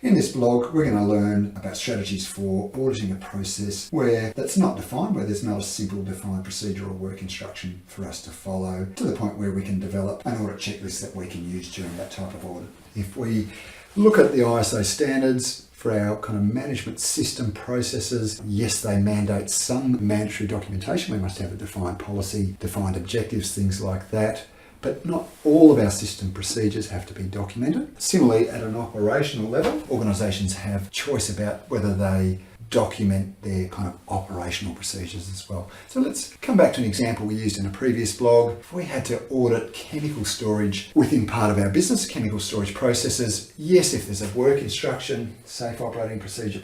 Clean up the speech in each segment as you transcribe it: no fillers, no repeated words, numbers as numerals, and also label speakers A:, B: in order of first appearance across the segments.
A: In this blog, we're going to learn about strategies for auditing a process where that's not defined, where there's not a simple defined procedure or work instruction for us to follow, to the point where we can develop an audit checklist that we can use during that type of audit. If we look at the ISO standards for our kind of management system processes, yes, they mandate some mandatory documentation. We must have a defined policy, defined objectives, things like that. But not all of our system procedures have to be documented. Similarly, at an operational level, organisations have choice about whether they document their kind of operational procedures as well. So let's come back to an example we used in a previous blog. If we had to audit chemical storage within part of our business, chemical storage processes, yes, if there's a work instruction, safe operating procedure,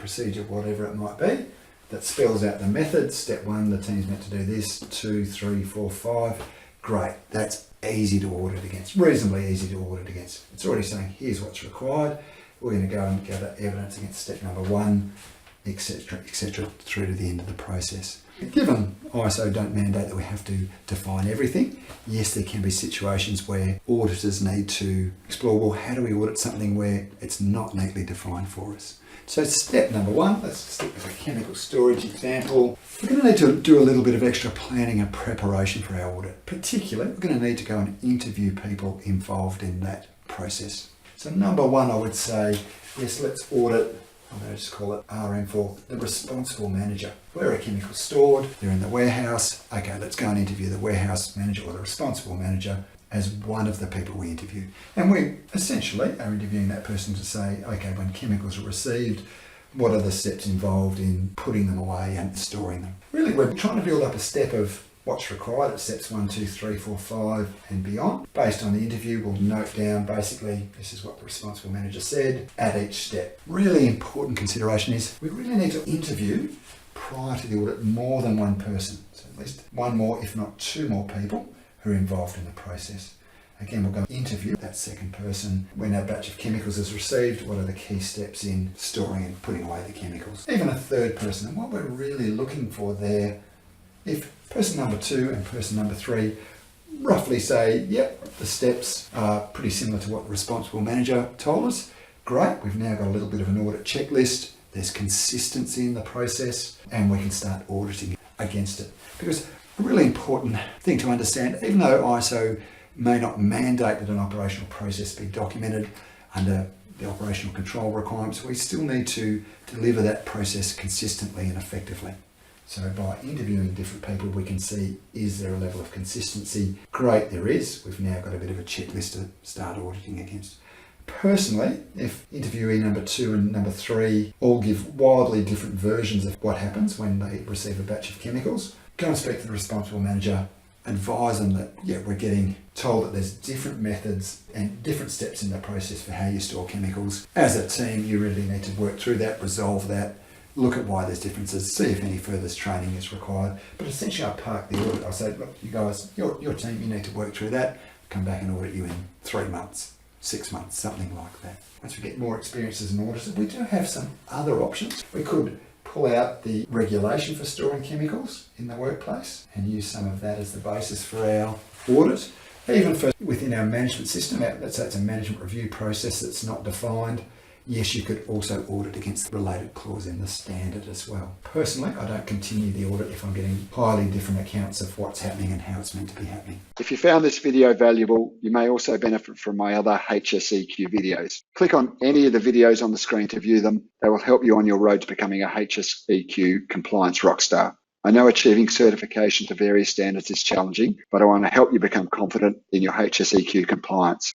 A: whatever it might be, that spells out the methods. Step 1, the team's meant to do this, 2, 3, 4, 5. Great, that's easy to audit against, reasonably easy to audit against. It's already saying, here's what's required. We're going to go and gather evidence against step number 1, etc., through to the end of the process. Given ISO don't mandate that we have to define everything, yes, there can be situations where auditors need to explore, well, how do we audit something where it's not neatly defined for us? So step number 1, let's stick with a chemical storage example. We're going to need to do a little bit of extra planning and preparation for our audit. Particularly, we're going to need to go and interview people involved in that process. So number 1, I would say, yes, let's audit, I'm going to just call it RM for the responsible manager. Where are chemicals stored? They're in the warehouse. Okay, let's go and interview the warehouse manager or the responsible manager as one of the people we interview. And we essentially are interviewing that person to say, okay, when chemicals are received, what are the steps involved in putting them away and storing them? Really, we're trying to build up a step of what's required at steps 1, 2, 3, 4, 5 and beyond. Based on the interview, we'll note down basically this is what the responsible manager said at each step. Really important consideration is we really need to interview prior to the audit more than one person. So at least one more, if not 2 more people who are involved in the process. Again, we'll go interview that second person when our batch of chemicals is received. What are the key steps in storing and putting away the chemicals? Even a third person. And what we're really looking for there, if person number 2 and person number 3 roughly say, yep, the steps are pretty similar to what the responsible manager told us, great, we've now got a little bit of an audit checklist, there's consistency in the process, and we can start auditing against it. Because a really important thing to understand, even though ISO may not mandate that an operational process be documented under the operational control requirements, we still need to deliver that process consistently and effectively. So by interviewing different people, we can see, is there a level of consistency? Great, there is. We've now got a bit of a checklist to start auditing against. Personally, if interviewee number 2 and number 3 all give wildly different versions of what happens when they receive a batch of chemicals, go and speak to the responsible manager, advise them that, yeah, we're getting told that there's different methods and different steps in the process for how you store chemicals. As a team, you really need to work through that, resolve that, look at why there's differences, see if any further training is required. But essentially, I park the audit. I say, look, you guys, your team, you need to work through that. Come back and audit you in 3 months, 6 months, something like that. Once we get more experience as an auditor, we do have some other options. We could pull out the regulation for storing chemicals in the workplace and use some of that as the basis for our audit. Even for within our management system, let's say it's a management review process that's not defined, yes, you could also audit against the related clause in the standard as well. Personally, I don't continue the audit if I'm getting highly different accounts of what's happening and how it's meant to be happening.
B: If you found this video valuable, you may also benefit from my other HSEQ videos. Click on any of the videos on the screen to view them. They will help you on your road to becoming a HSEQ compliance rockstar. I know achieving certification to various standards is challenging, but I want to help you become confident in your HSEQ compliance.